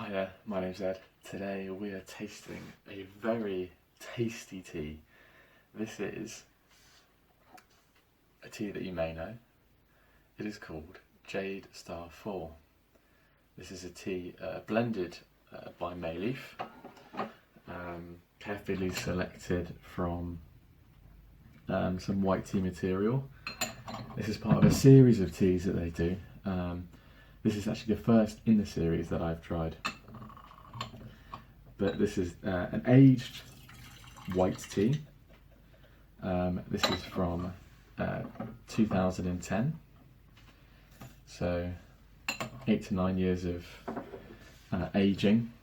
Hiya, my name's Ed. Today we are tasting a very tasty tea. This is a tea that you may know. It is called Jade Star 4. This is a tea blended by Mayleaf, carefully selected from some white tea material. This is part of a series of teas that they do. This is actually the first in the series that I've tried. But this is an aged white tea. This is from 2010. So 8 to 9 years of aging,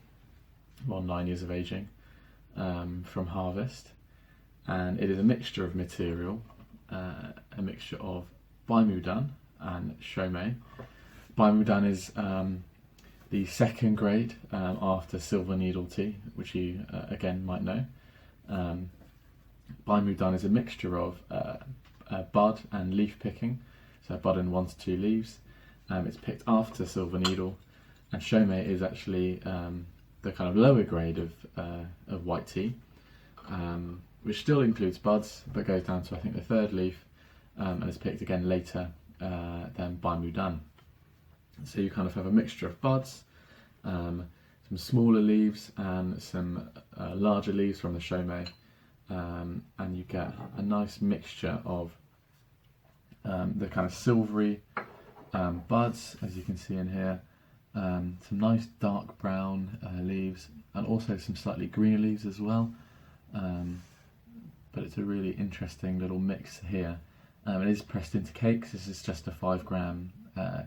well 9 years of aging from harvest. And it is a mixture of material, a mixture of Baimudan and Shomei. Baimudan is the second grade after silver needle tea, which you again might know. Baimudan is a mixture of bud and leaf picking, so bud and 1 to 2 leaves. It's picked after silver needle, and Shomei is actually the kind of lower grade of white tea, which still includes buds, but goes down to I think the 3rd leaf, and is picked again later than Baimudan. So you kind of have a mixture of buds, some smaller leaves and some larger leaves from the Shomei, and you get a nice mixture of the kind of silvery buds, as you can see in here, some nice dark brown leaves, and also some slightly greener leaves as well. But it's a really interesting little mix here. It is pressed into cakes. This is just a 5 gram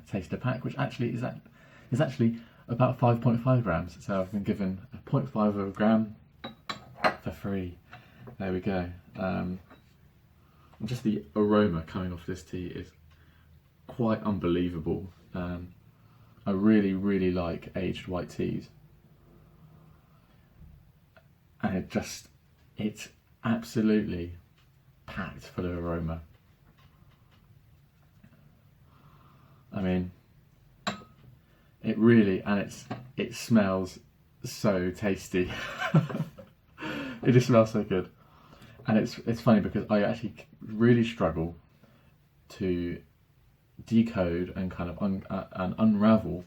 taster pack, which actually is actually about 5.5 grams. So I've been given a 0.5 of a gram for free. There we go. Just the aroma coming off this tea is quite unbelievable. I really like aged white teas, and it's absolutely packed full of aroma. I mean, it really, and it smells so tasty. It just smells so good, and it's funny because I actually really struggle to decode and kind of and unravel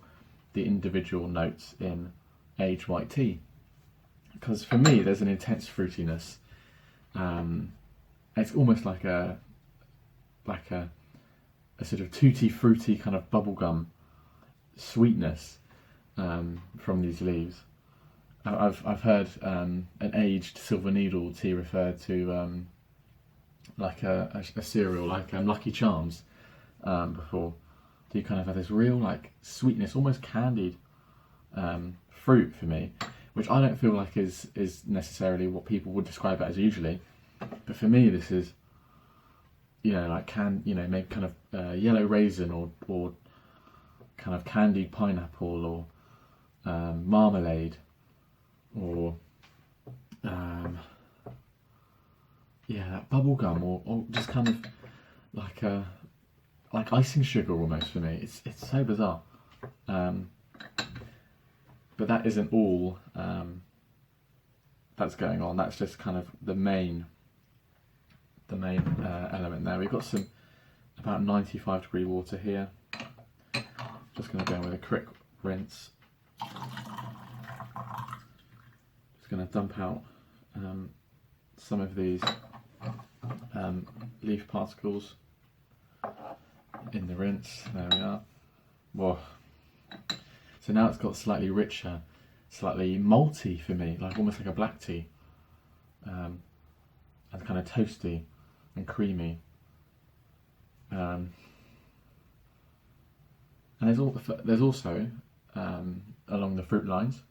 the individual notes in aged white tea, because for me there's an intense fruitiness. It's almost like a sort of tutti fruity kind of bubblegum sweetness from these leaves. I've heard an aged silver needle tea referred to like a cereal, like Lucky Charms, before. So you kind of have this real like sweetness, almost candied fruit for me, which I don't feel like is necessarily what people would describe it as usually. But for me, this is, like maybe kind of yellow raisin or kind of candied pineapple or marmalade or that bubble gum or just kind of like icing sugar almost for me. It's so bizarre. But that isn't all that's going on. That's just kind of the main element there. We've got some about 95-degree water here. Just going to go in with a quick rinse. Just going to dump out some of these leaf particles in the rinse. There we are. Whoa. So now it's got slightly richer, slightly malty for me, like almost like a black tea, and kind of toasty and creamy. And there's also along the fruit lines,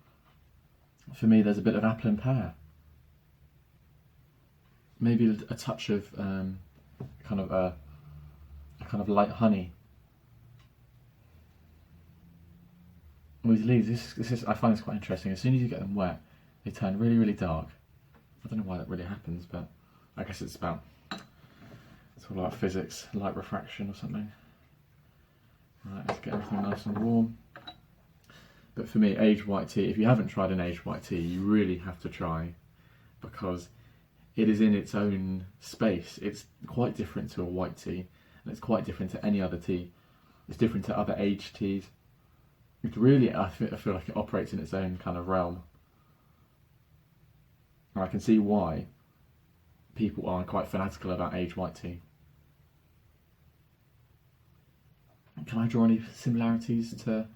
for me, there's a bit of apple and pear, maybe a touch of kind of light honey. All these leaves, this is I find this quite interesting. As soon as you get them wet, they turn really dark. I don't know why that really happens, but I guess it's all about physics, light refraction or something. Right, let's get everything nice and warm. But for me, aged white tea, if you haven't tried an aged white tea, you really have to try, because it is in its own space. It's quite different to a white tea, and it's quite different to any other tea. It's different to other aged teas. It really, I feel like it operates in its own kind of realm. And I can see why people are quite fanatical about aged white tea. Can I draw any similarities to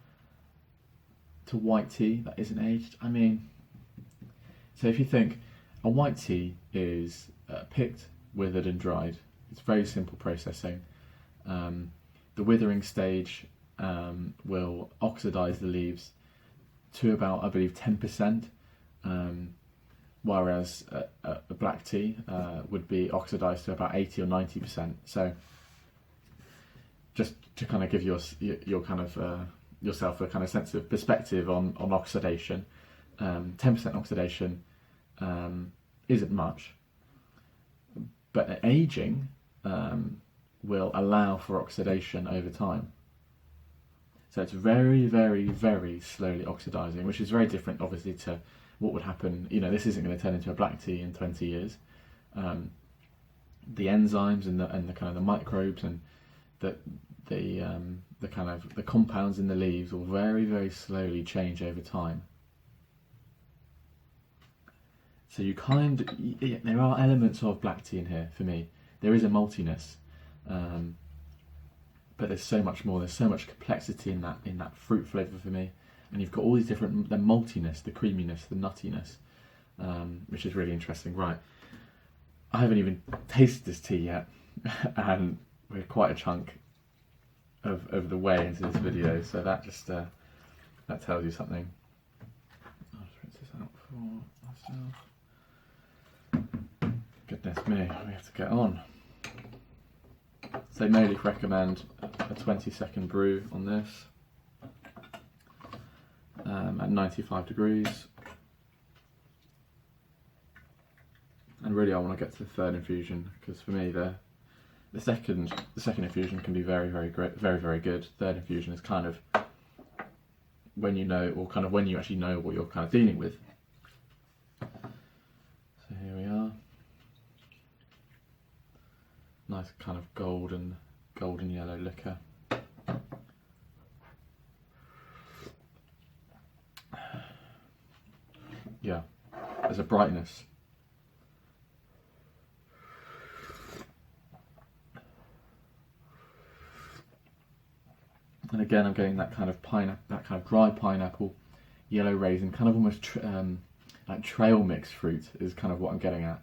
white tea that isn't aged? I mean, so if you think a white tea is picked, withered and dried. It's very simple processing. The withering stage will oxidize the leaves to about, I believe, 10%, whereas a black tea would be oxidized to about 80 or 90%. So just to kind of give your kind of yourself a kind of sense of perspective on oxidation, 10% oxidation isn't much, but aging will allow for oxidation over time. So it's very, very, very slowly oxidizing, which is very different, obviously, to what would happen. You know, this isn't going to turn into a black tea in 20 years. The enzymes and the kind of the microbes and the kind of the compounds in the leaves will very, very slowly change over time. So there are elements of black tea in here for me. There is a maltiness, but there's so much more. There's so much complexity in that fruit flavour for me. And you've got all these different, the maltiness, the creaminess, the nuttiness, which is really interesting. Right, I haven't even tasted this tea yet, and we're quite a chunk of the way into this video, so that just that tells you something. I'll just rinse this out for myself. Goodness me, we have to get on. So no leaf recommend a 20-second brew on this at 95 degrees. And really I want to get to the third infusion, because for me the second infusion can be very, very great, very, very good. Third infusion is kind of when you know, or kind of when you actually know what you're kind of dealing with. So here we are. Nice kind of golden yellow liquor. Yeah, there's a brightness. And again, I'm getting that kind of that kind of dry pineapple, yellow raisin, kind of almost like trail mix fruit is kind of what I'm getting at.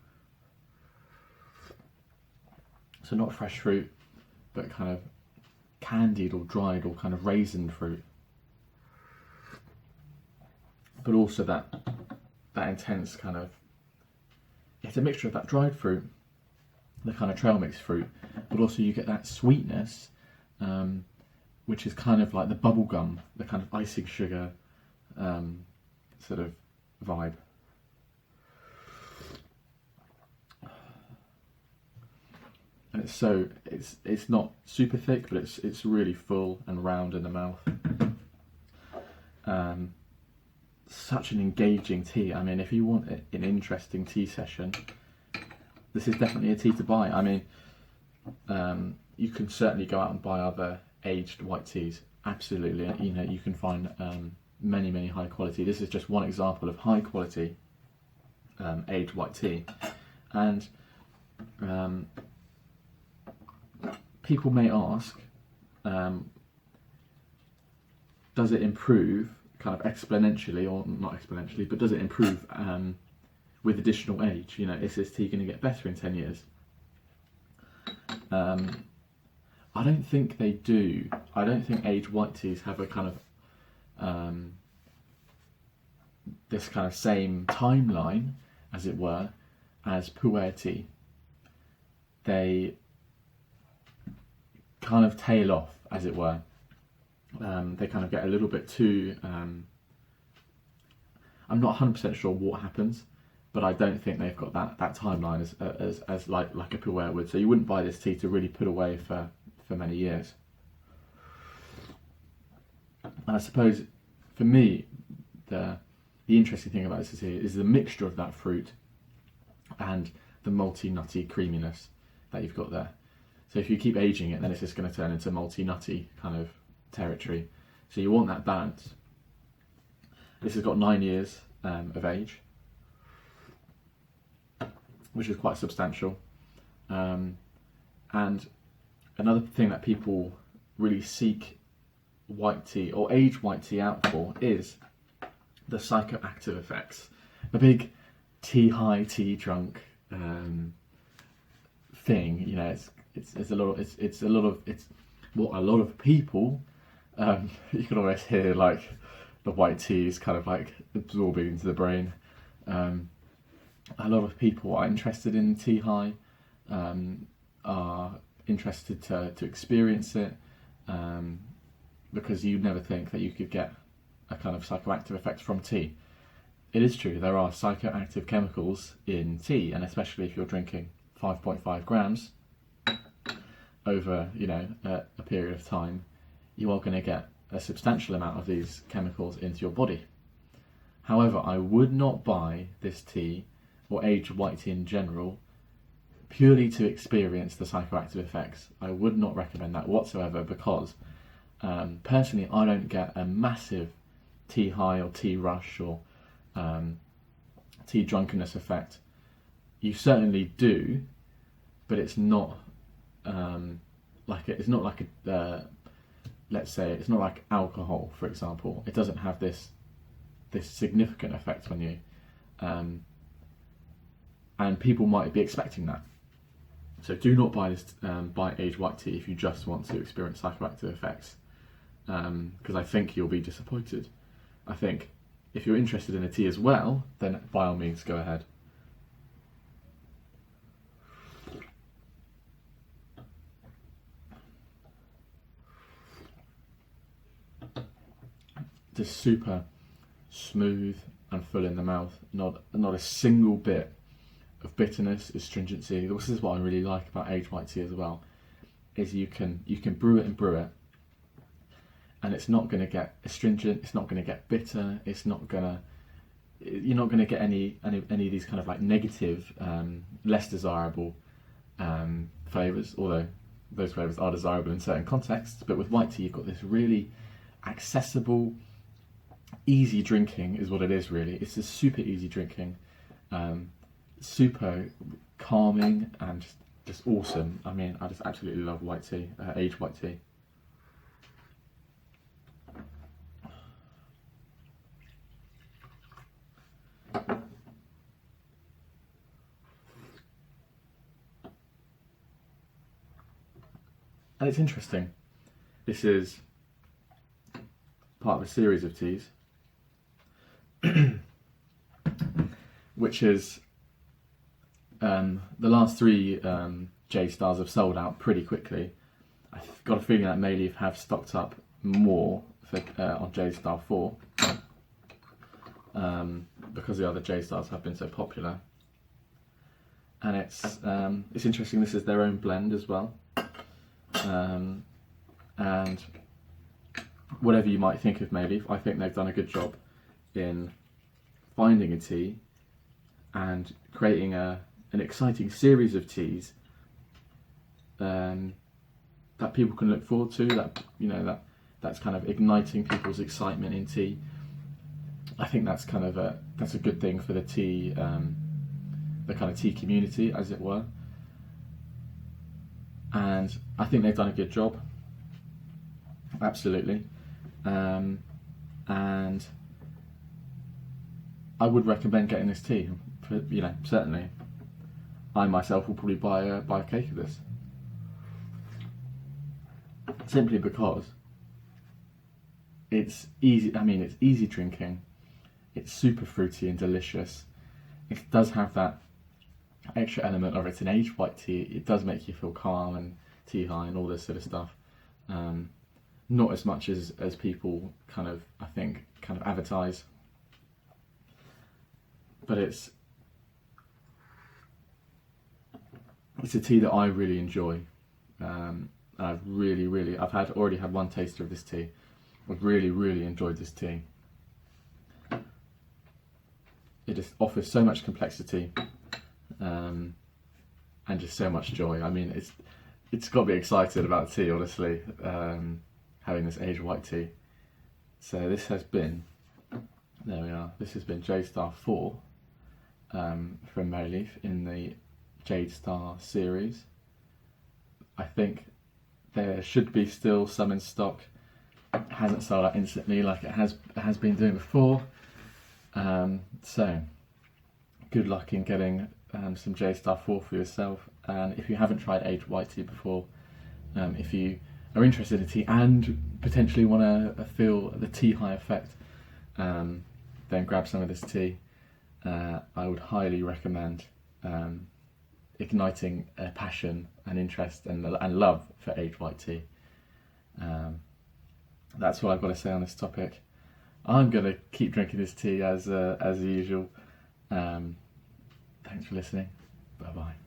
So not fresh fruit, but kind of candied or dried or kind of raisin fruit. But also that intense kind of, it's a mixture of that dried fruit, the kind of trail mix fruit, but also you get that sweetness, which is kind of like the bubble gum, the kind of icing sugar sort of vibe. And it's not super thick, but it's really full and round in the mouth. Such an engaging tea. I mean, if you want an interesting tea session, this is definitely a tea to buy. I mean, you can certainly go out and buy other aged white teas. Absolutely, you know, you can find many high quality. This is just one example of high quality aged white tea, and people may ask, does it improve kind of exponentially, or not exponentially, but does it improve with additional age? You know, is this tea going to get better in 10 years? I don't think they do. I don't think aged white teas have a kind of this kind of same timeline, as it were, as pu'er tea. They kind of tail off, as it were. They kind of get a little bit too, I'm not 100% sure what happens, but I don't think they've got that timeline as like a pu'er would. So you wouldn't buy this tea to really put away for many years. And I suppose for for me, the interesting thing about this tea is the mixture of that fruit and the malty nutty creaminess that you've got there. So if you keep aging it, then it's just going to turn into malty nutty kind of territory. So you want that balance. This has got 9 years of age, which is quite substantial. And another thing that people really seek white tea or age white tea out for is the psychoactive effects. A big tea high, tea drunk thing, you know, it's what a lot of people, you can always hear like the white tea is kind of like absorbing into the brain. A lot of people are interested in tea high, are interested to experience it, because you never think that you could get a kind of psychoactive effect from tea. It is true, there are psychoactive chemicals in tea, and especially if you're drinking 5.5 grams over, you know, a period of time, you are going to get a substantial amount of these chemicals into your body. However, I would not buy this tea or aged white tea in general purely to experience the psychoactive effects. I would not recommend that whatsoever, because personally I don't get a massive tea high or tea rush or tea drunkenness effect. You certainly do, but it's not it's not like let's say it's not like alcohol, for example. It doesn't have this significant effect on you, and people might be expecting that. So do not buy this buy aged white tea if you just want to experience psychoactive effects, because I think you'll be disappointed. I think if you're interested in a tea as well, then by all means go ahead. Just super smooth and full in the mouth. Not a single bit of bitterness, astringency. This is what I really like about aged white tea as well. Is you can brew it and brew it, and it's not going to get astringent. It's not going to get bitter. You're not going to get any of these kind of like negative, less desirable flavours. Although those flavours are desirable in certain contexts, but with white tea you've got this really accessible, easy drinking is what it is really. It's just super easy drinking, super calming and just awesome. I mean, I just absolutely love white tea, aged white tea. And it's interesting. This is part of a series of teas, which is the last 3 Jade stars have sold out pretty quickly. I've got a feeling that Mayleaf have stocked up more for, on Jade Star 4, because the other Jade stars have been so popular. And it's interesting. This is their own blend as well, and whatever you might think of Mayleaf, I think they've done a good job in finding a tea and creating an exciting series of teas that people can look forward to. That's kind of igniting people's excitement in tea. I think that's kind of a good thing for the tea, the kind of tea community, as it were. And I think they've done a good job. Absolutely. And I would recommend getting this tea. For, certainly, I myself will probably buy a cake of this, simply because it's easy. I mean, it's easy drinking. It's super fruity and delicious. It does have that extra element of it's an aged white tea. It does make you feel calm and tea high and all this sort of stuff. Not as much as people kind of advertise, but it's a tea that I really enjoy. I've already had one taster of this tea. I've really enjoyed this tea. it just offers so much complexity and just so much joy. I mean, it's got me excited about tea, honestly, having this aged white tea. So this has been, there we are, this has been Jade Star 4 from Maryleaf in the Jade Star series. I think there should be still some in stock. It hasn't sold out instantly like it has been doing before. So good luck in getting some Jade Star 4 for yourself. And if you haven't tried aged white tea before, if you are interested in tea and potentially want to feel the tea high effect, then grab some of this tea. I would highly recommend igniting a passion and interest and love for aged white tea. That's all I've got to say on this topic. I'm going to keep drinking this tea as usual. Thanks for listening. Bye bye.